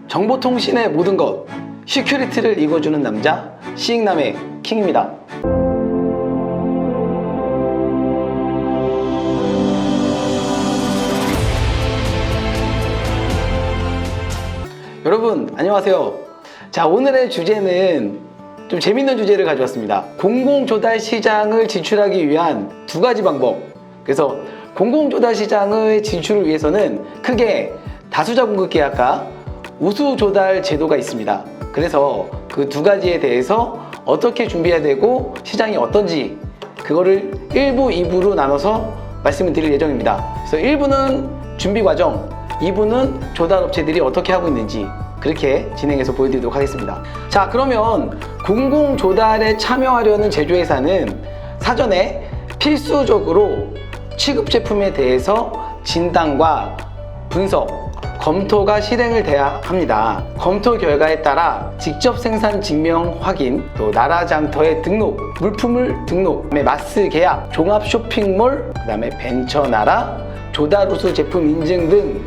정보통신의 모든 것, 시큐리티를 읽어주는 남자, 시익남의 킹입니다. 여러분 안녕하세요. 자, 오늘의 주제는 좀 재밌는 주제를 가져왔습니다. 공공조달 시장을 진출하기 위한 두 가지 방법. 그래서 공공조달 시장의 진출을 위해서는 크게 다수자 공급 계약과 우수 조달 제도가 있습니다. 그래서 그 두 가지에 대해서 어떻게 준비해야 되고 시장이 어떤지 그거를 1부, 2부로 나눠서 말씀을 드릴 예정입니다. 그래서 1부는 준비 과정, 2부는 조달업체들이 어떻게 하고 있는지 그렇게 진행해서 보여드리도록 하겠습니다. 자, 그러면 공공조달에 참여하려는 제조회사는 사전에 필수적으로 취급 제품에 대해서 진단과 분석, 검토가 실행을 돼야 합니다. 검토 결과에 따라 직접 생산 증명 확인, 또 나라장터의 등록, 물품을 등록, 마스 계약, 종합 쇼핑몰, 그 다음에 벤처나라, 조달우수 제품 인증 등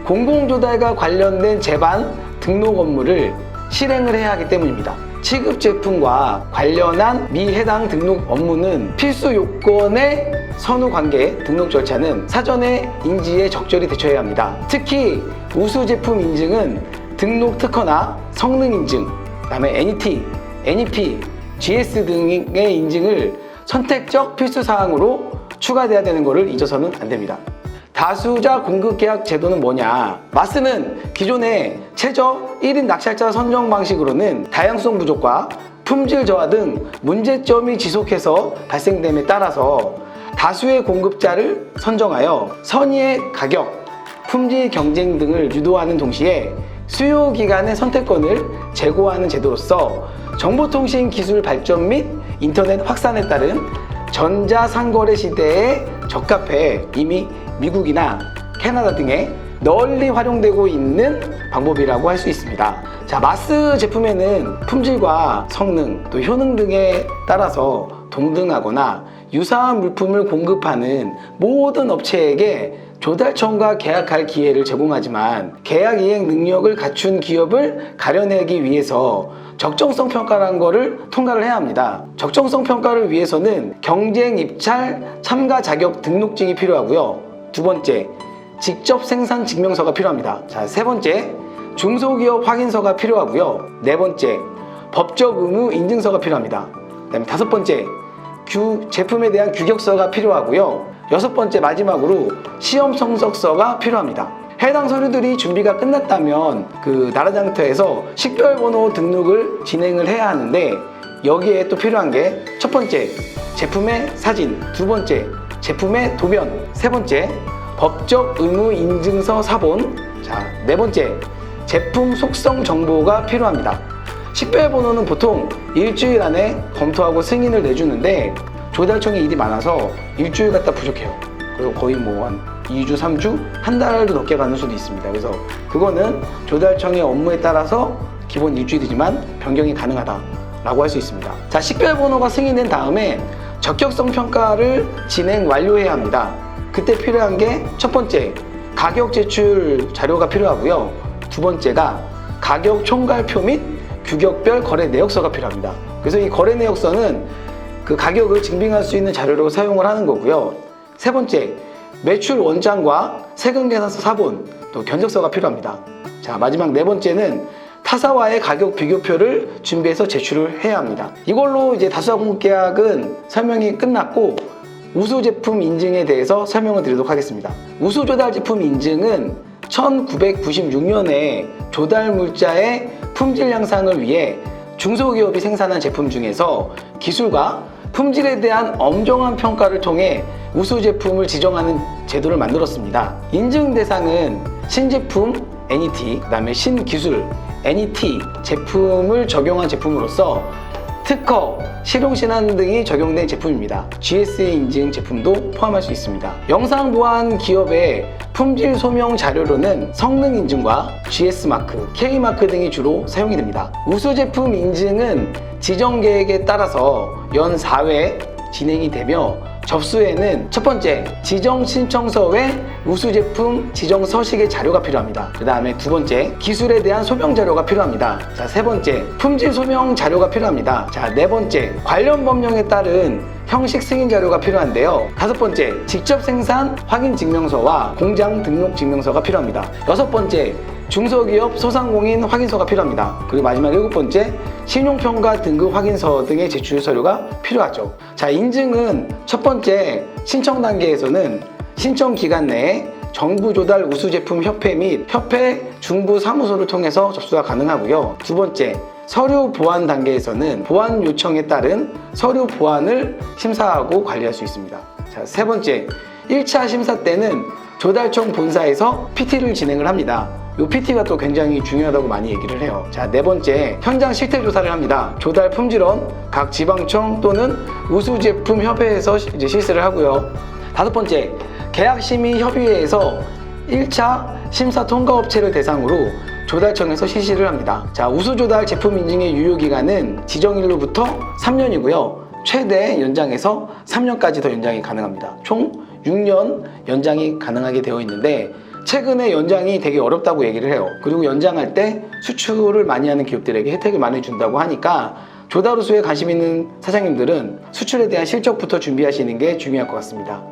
공공조달과 관련된 제반 등록 업무를 실행을 해야 하기 때문입니다. 취급 제품과 관련한 미해당 등록 업무는 필수 요건의 선후 관계 등록 절차는 사전에 인지에 적절히 대처해야 합니다. 특히 우수 제품 인증은 등록 특허나 성능 인증, 그다음에 NET, NEP, GS 등의 인증을 선택적 필수 사항으로 추가돼야 되는 것을 잊어서는 안 됩니다. 다수자 공급 계약 제도는 뭐냐? 마스는 기존의 최저 1인 낙찰자 선정 방식으로는 다양성 부족과 품질 저하 등 문제점이 지속해서 발생됨에 따라서 다수의 공급자를 선정하여 선의의 가격, 품질 경쟁 등을 유도하는 동시에 수요 기간의 선택권을 제고하는 제도로서 정보통신 기술 발전 및 인터넷 확산에 따른 전자상거래 시대에 적합해 이미 미국이나 캐나다 등에 널리 활용되고 있는 방법이라고 할 수 있습니다. 자, 마스 제품에는 품질과 성능, 또 효능 등에 따라서 동등하거나 유사한 물품을 공급하는 모든 업체에게 조달청과 계약할 기회를 제공하지만 계약 이행 능력을 갖춘 기업을 가려내기 위해서 적정성 평가라는 것을 통과를 해야 합니다. 적정성 평가를 위해서는 경쟁 입찰 참가 자격 등록증이 필요하고요. 두 번째, 직접 생산 증명서가 필요합니다. 자, 세 번째, 중소기업 확인서가 필요하고요. 네 번째, 법적 의무 인증서가 필요합니다. 그다음에 다섯 번째, 제품에 대한 규격서가 필요하고요. 여섯 번째, 마지막으로 시험 성적서가 필요합니다. 해당 서류들이 준비가 끝났다면 그 나라장터에서 식별번호 등록을 진행을 해야 하는데 여기에 또 필요한 게 첫 번째, 제품의 사진, 두 번째, 제품의 도면, 세 번째, 법적 의무 인증서 사본, 자, 네 번째, 제품 속성 정보가 필요합니다. 식별번호는 보통 일주일 안에 검토하고 승인을 내주는데 조달청에 일이 많아서 일주일 갖다 부족해요. 그리고 거의 뭐 한 2주, 3주, 한 달도 넘게 가는 수도 있습니다. 그래서 그거는 조달청의 업무에 따라서 기본 일주일이지만 변경이 가능하다라고 할 수 있습니다. 자, 식별번호가 승인된 다음에 적격성 평가를 진행 완료해야 합니다. 그때 필요한 게 첫 번째, 가격 제출 자료가 필요하고요. 두 번째가 가격 총괄표 및 규격별 거래 내역서가 필요합니다. 그래서 이 거래 내역서는 그 가격을 증빙할 수 있는 자료로 사용을 하는 거고요. 세 번째, 매출 원장과 세금 계산서 사본, 또 견적서가 필요합니다. 자, 마지막 네 번째는 타사와의 가격 비교표를 준비해서 제출을 해야 합니다. 이걸로 이제 다수자 공급 계약은 설명이 끝났고 우수 제품 인증에 대해서 설명을 드리도록 하겠습니다. 우수 조달 제품 인증은 1996년에 조달 물자의 품질 향상을 위해 중소기업이 생산한 제품 중에서 기술과 품질에 대한 엄정한 평가를 통해 우수 제품을 지정하는 제도를 만들었습니다. 인증 대상은 신제품 NET, 그 다음에 신기술 NET 제품을 적용한 제품으로서 특허, 실용신안 등이 적용된 제품입니다. GSA 인증 제품도 포함할 수 있습니다. 영상 보안 기업의 품질 소명 자료로는 성능 인증과 GS마크, K마크 등이 주로 사용이 됩니다. 우수 제품 인증은 지정 계획에 따라서 연 4회 진행이 되며 접수에는 첫 번째, 지정 신청서 외 우수 제품 지정 서식의 자료가 필요합니다. 그 다음에 두 번째, 기술에 대한 소명 자료가 필요합니다. 자, 세 번째, 품질 소명 자료가 필요합니다. 자, 네 번째, 관련 법령에 따른 형식 승인 자료가 필요한데요. 다섯 번째, 직접 생산 확인 증명서와 공장 등록 증명서가 필요합니다. 여섯 번째, 중소기업 소상공인 확인서가 필요합니다. 그리고 마지막 일곱 번째, 신용평가 등급 확인서 등의 제출 서류가 필요하죠. 자, 인증은 첫 번째, 신청 단계에서는 신청 기간 내에 정부 조달 우수 제품 협회 및 협회 중부 사무소를 통해서 접수가 가능하고요. 두 번째, 서류 보완 단계에서는 보완 요청에 따른 서류 보완을 심사하고 관리할 수 있습니다. 자, 세 번째, 1차 심사 때는 조달청 본사에서 PT를 진행을 합니다. 이 PT가 또 굉장히 중요하다고 많이 얘기를 해요. 자, 네 번째, 현장 실태 조사를 합니다. 조달 품질원, 각 지방청 또는 우수 제품 협회에서 이제 실시를 하고요. 다섯 번째, 계약심의협의회에서 1차 심사 통과업체를 대상으로 조달청에서 실시를 합니다. 자, 우수조달 제품 인증의 유효기간은 지정일로부터 3년이고요. 최대 연장해서 3년까지 더 연장이 가능합니다. 총 6년 연장이 가능하게 되어 있는데 최근에 연장이 되게 어렵다고 얘기를 해요. 그리고 연장할 때 수출을 많이 하는 기업들에게 혜택을 많이 준다고 하니까 조달 우수에 관심 있는 사장님들은 수출에 대한 실적부터 준비하시는 게 중요할 것 같습니다.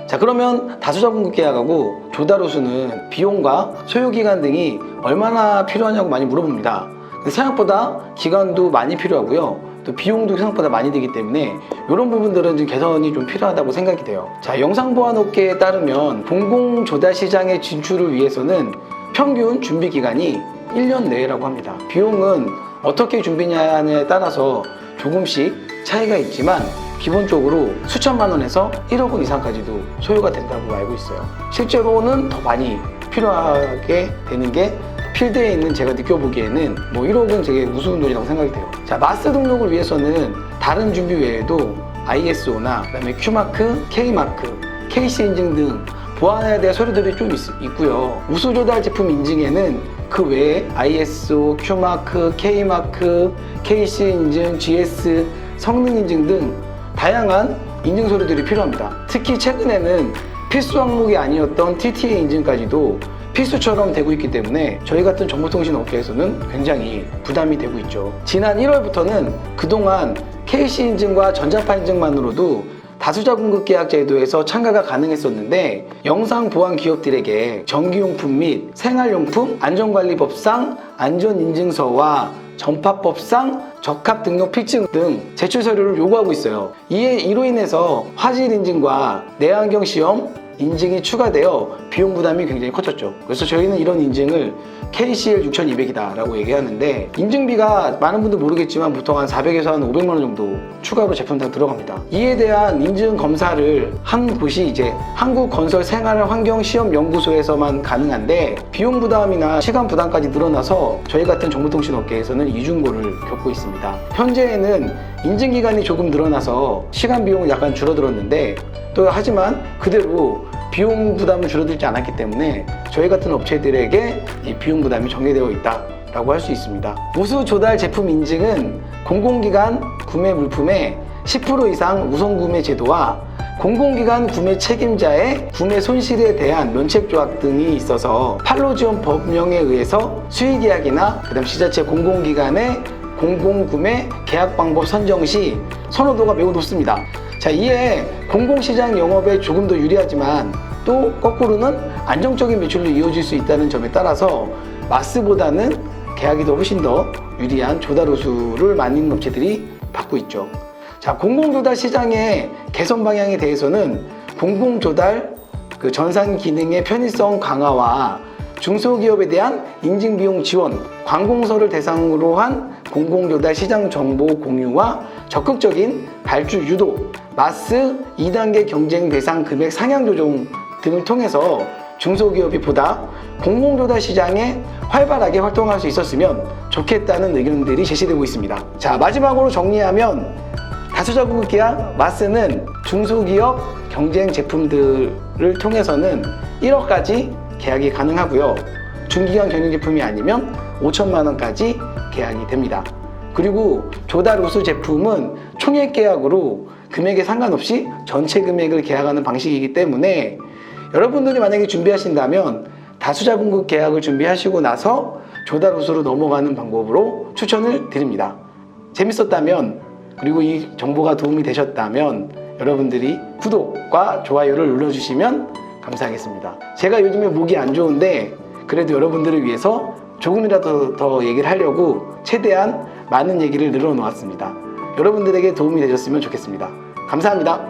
자, 그러면 다수자금급 계약하고 조달 우수는 비용과 소요기간 등이 얼마나 필요하냐고 많이 물어봅니다. 생각보다 기간도 많이 필요하고요. 또 비용도 생각보다 많이 들기 때문에 이런 부분들은 좀 개선이 좀 필요하다고 생각이 돼요. 자, 영상보안업계에 따르면 공공조달시장의 진출을 위해서는 평균 준비기간이 1년 내라고 합니다. 비용은 어떻게 준비냐에 따라서 조금씩 차이가 있지만 기본적으로 수천만 원에서 1억 원 이상까지도 소요가 된다고 알고 있어요. 실제로는 더 많이 필요하게 되는 게 필드에 있는 제가 느껴보기에는 뭐 1억은 되게 우스운 돈이라고 생각이 돼요. 자, 마스 등록을 위해서는 다른 준비 외에도 ISO나 그다음에 Q마크, K마크, KC 인증 등 보완해야 될 서류들이 좀 있고요. 우수 조달 제품 인증에는 그 외에 ISO, Q마크, K마크, KC 인증, GS, 성능 인증 등 다양한 인증 서류들이 필요합니다. 특히 최근에는 필수 항목이 아니었던 TTA 인증까지도 필수처럼 되고 있기 때문에 저희 같은 정보통신 업계에서는 굉장히 부담이 되고 있죠. 지난 1월부터는 그동안 KC 인증과 전자파 인증만으로도 다수자 공급 계약 제도에서 참가가 가능했었는데 영상 보안 기업들에게 전기용품 및 생활용품 안전관리법상 안전인증서와 전파법상 적합 등록 필증 등 제출 서류를 요구하고 있어요. 이로 인해서 화질 인증과 내안경 시험 인증이 추가되어 비용 부담이 굉장히 커졌죠. 그래서 저희는 이런 인증을 KCL 6200이다 라고 얘기하는데 인증비가 많은 분들 모르겠지만 보통 한 400에서 한 500만 원 정도 추가로 제품당 들어갑니다. 이에 대한 인증 검사를 한 곳이 이제 한국건설생활환경시험연구소에서만 가능한데 비용 부담이나 시간 부담까지 늘어나서 저희 같은 정보통신 업계에서는 이중고를 겪고 있습니다. 현재에는 인증기간이 조금 늘어나서 시간 비용은 약간 줄어들었는데 또 하지만 그대로 비용 부담은 줄어들지 않았기 때문에 저희 같은 업체들에게 이 비용 부담이 전개되어 있다라고 할 수 있습니다. 우수 조달 제품 인증은 공공기관 구매 물품의 10% 이상 우선 구매 제도와 공공기관 구매 책임자의 구매 손실에 대한 면책 조항 등이 있어서 판로지원 법령에 의해서 수의계약이나 그다음 지자체 공공기관의 공공구매 계약 방법 선정 시 선호도가 매우 높습니다. 자, 이에 공공시장 영업에 조금 더 유리하지만 또 거꾸로는 안정적인 매출로 이어질 수 있다는 점에 따라서 마스보다는 계약이 더 훨씬 더 유리한 조달 우수를 많은 업체들이 받고 있죠. 자, 공공조달 시장의 개선 방향에 대해서는 공공조달 전산 기능의 편의성 강화와 중소기업에 대한 인증비용 지원, 관공서를 대상으로 한 공공조달 시장 정보 공유와 적극적인 발주 유도, 마스 2단계 경쟁 대상 금액 상향 조정 등을 통해서 중소기업이 보다 공공조달 시장에 활발하게 활동할 수 있었으면 좋겠다는 의견들이 제시되고 있습니다. 자, 마지막으로 정리하면 다수자 공급 계약 마스는 중소기업 경쟁 제품들을 통해서는 1억까지 계약이 가능하고요. 중기간 경영 제품이 아니면 5천만 원까지 계약이 됩니다. 그리고 조달 우수 제품은 총액 계약으로 금액에 상관없이 전체 금액을 계약하는 방식이기 때문에 여러분들이 만약에 준비하신다면 다수자 공급 계약을 준비하시고 나서 조달 우수로 넘어가는 방법으로 추천을 드립니다. 재밌었다면, 그리고 이 정보가 도움이 되셨다면 여러분들이 구독과 좋아요를 눌러주시면 감사하겠습니다. 제가 요즘에 목이 안 좋은데 그래도 여러분들을 위해서 조금이라도 더 얘기를 하려고 최대한 많은 얘기를 늘어놓았습니다. 여러분들에게 도움이 되셨으면 좋겠습니다. 감사합니다.